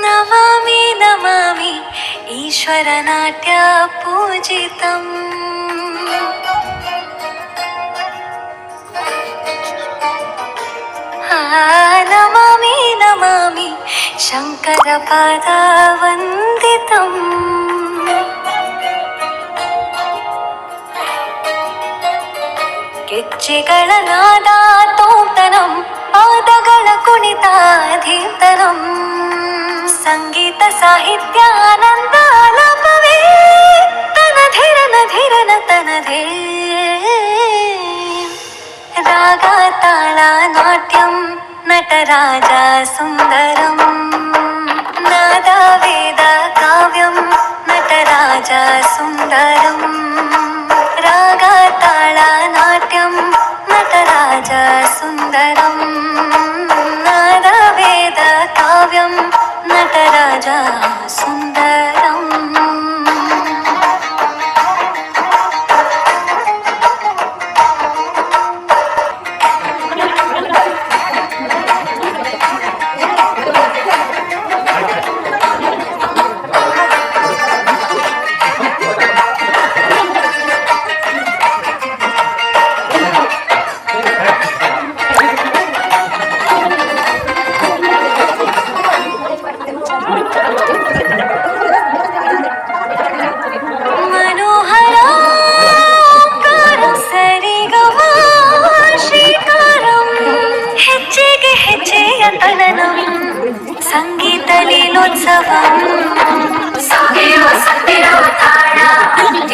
ನಮಾಮಿ ನಮಾಮಿ ಈಶ್ವರ ನಾಟ್ಯ ಪೂಜಿತಂ. ನಮಾಮಿ ನಮಾಮಿ ಶಂಕರ ಪಾದ ವಂದಿತಂ. ಗೆಜ್ಜೆಗಳ ನಾದ ತೋಂತನಂ, ಪಾದಗಳ ಕುಣಿತಾಧೀರ್ತನಂ. ಸಂಗೀತ ಸಾಹಿತ್ಯ ಆನಂದ ಆಲಾಪವೇ ತನಧಿರನ ಧಿರನ ತನಧೇ. ರಾಗ ತಾಳ ನಾಟ್ಯಂ ನಟರಾಜ ಸುಂದರಂ. ನಾದ ವೇದ ಕಾವ್ಯಂ ನಟರಾಜ ಸುಂದರಂ. ರಾಗ ತಾಳ ನಾಟ್ಯಂ ನಟರಾಜ ಸುಂದರಂ. ನಾದ ವೇದ ಕಾವ್ಯಂ ನಟರಾಜ ಸುಂದರಂ. ಸಂಗೀತ ಲೀಲೋತ್ಸವಂ. ಸಾಗಿರುವ ಸತ್ತಿರುವ ತಾಣ,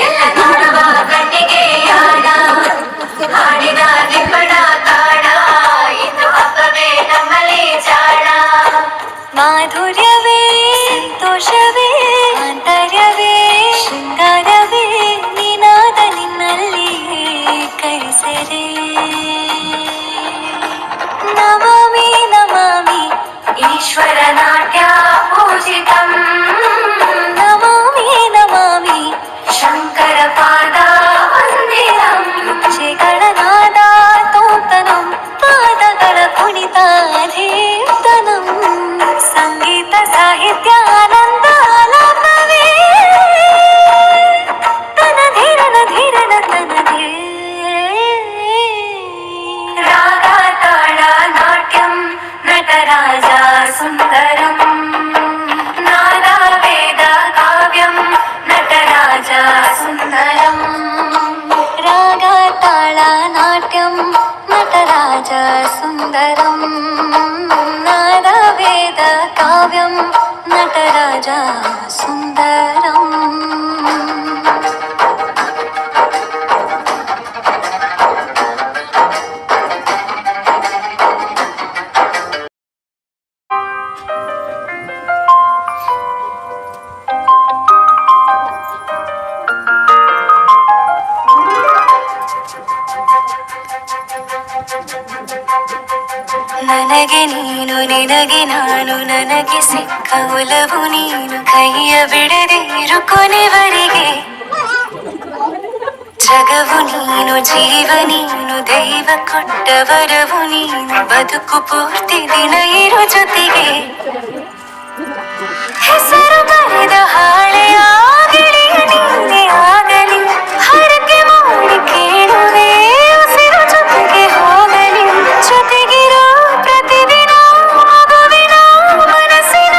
ಎಲ್ಲ ನೋಡುವ ಕಣ್ಣಿಗೆ ಯಾಣ. ಹಾಡಿನ ದಿಬ್ಬಣ ತಾಣ, ಇಂದು ಹಬ್ಬವೇ ನಮ್ಮಲ್ಲಿ ಜಾಣ. ಮಾಧುರ್ಯವೇ ಸಂತೋಷವೇ ಆಂತರ್ಯವೇ ಶೃಂಗಾರವೇ ನೀನಾದ ನಿನ್ನಲ್ಲಿ ಕೈಸೆರೆ. ನಮಾಮಿ ನಮಾಮಿ ಈಶ್ವರ ನಾಟ್ಯ ಪೂಜಿತಂ. ನಮಾಮಿ ನಮಾಮಿ ಶಂಕರ ಪಾದ ವಂದಿತಂ. ಗೆಜ್ಜೆಗಳ ನಾದ ತೋಂತನಂ, ಪಾದಗಳ ಕುಣಿತಾಧೀರ್ತನಂ. ಸಂಗೀತ ಸಾಹಿತ್ಯ ಆನಂದ ಆಲಾಪವೇ ತನಧಿರನ ಧಿರನ ತನಧೇ. ರಾಗ ತಾಳ ನಾಟ್ಯಂ ನಟರಾಜ ಸುಂದರಂ. ನಾದ ವೇದ ಕಾವ್ಯಂ ನಟರಾಜ ಸುಂದರಂ. ರಾಗ ತಾಳ ನಾಟ್ಯಂ ನಟರಾಜ ಸುಂದರಂ. ನಾದ ವೇದ ಕಾವ್ಯಂ ನಟರಾಜ ಸುಂದರಂ. ನನಗೆ ನೀನು ನಿನಗೆ ನಾನು, ನನಗೆ ಸಿಕ್ಕ ಒಲವು ನೀನು. ಕೈಯ ಬಿಡದೆ ಇರು ಕೊನೆವರೆಗೆ. ಜಗವು ನೀನು ಜೀವ ನೀನು, ದೈವ ಕೊಟ್ಟ ವರವು ನೀನು. ಬದುಕು ಪೂರ್ತಿ ದಿನ ಇರು ಜೊತೆಗೆ. ಹೆಸರು ಬರೆದ ಹಾಳೆಯ ಗೆಳೆಯ ನೀನೇ ಆಗಲಿ. ಹರಕೆ ಮಾಡಿ ಕೇಳುವೆ ಉಸಿರು ಜೊತೆಗೆ ಹೋಗಲಿ. ಜೊತೆಗಿರೋ ಪ್ರತಿದಿನ ಮಗುವಿನ ಮನಸ್ಸಿನ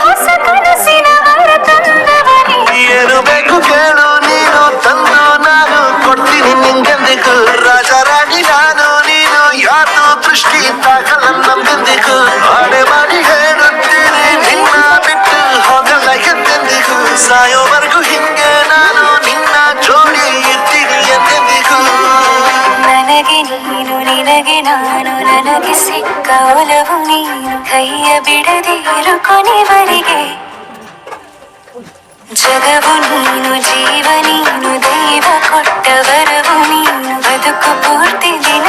ಹೊಸ ಕನಸಿನ ವರ ತಂದವನೇ. ಏನು ಬೇಕು ಕೇಳು ನೀನು ತಂದು ನಾನು ಕೊಡ್ತೀನಿ ನಿಂಗೆಂದಿಗೂ. ರಾಜರಾಣಿ ನಾನು ನೀನು ಯಾರು ದೃಷ್ಟಿ ತಾಕಲ್ಲ ನಮ್ಗೆಂದಿಗೂ. ಹಾಡೆ ಮಾಡಿ ಹೇಳುತ್ತೀನಿ ನಿನ್ನ ಬಿಟ್ಟು ಹೋಗಲ್ಲ ಎಂದೆಂದಿಗೂ. ಸಾಯೋವರೆಗೂ ಹಿಂಗೆ ನಾನು ನಿನ್ನ ಜೋಡಿ ಇರ್ತೀನಿ ಎಂದೆಂದಿಗೂ. ನನಗೆ ನೀನು ನಿನಗೆ ನಾನು, ನನಗೆ ಸಿಕ್ಕ ಒಲವು ನೀನು. ಕೈಯ ಬಿಡದೆ ಇರು ಕೊನೆವರೆಗೆ. ಜಗವು ನೀನು ಜೀವ ನೀನು, ದೈವ ಕೊಟ್ಟ ವರವು ನೀನು. ಬದುಕು ಪೂರ್ತಿ ದಿನ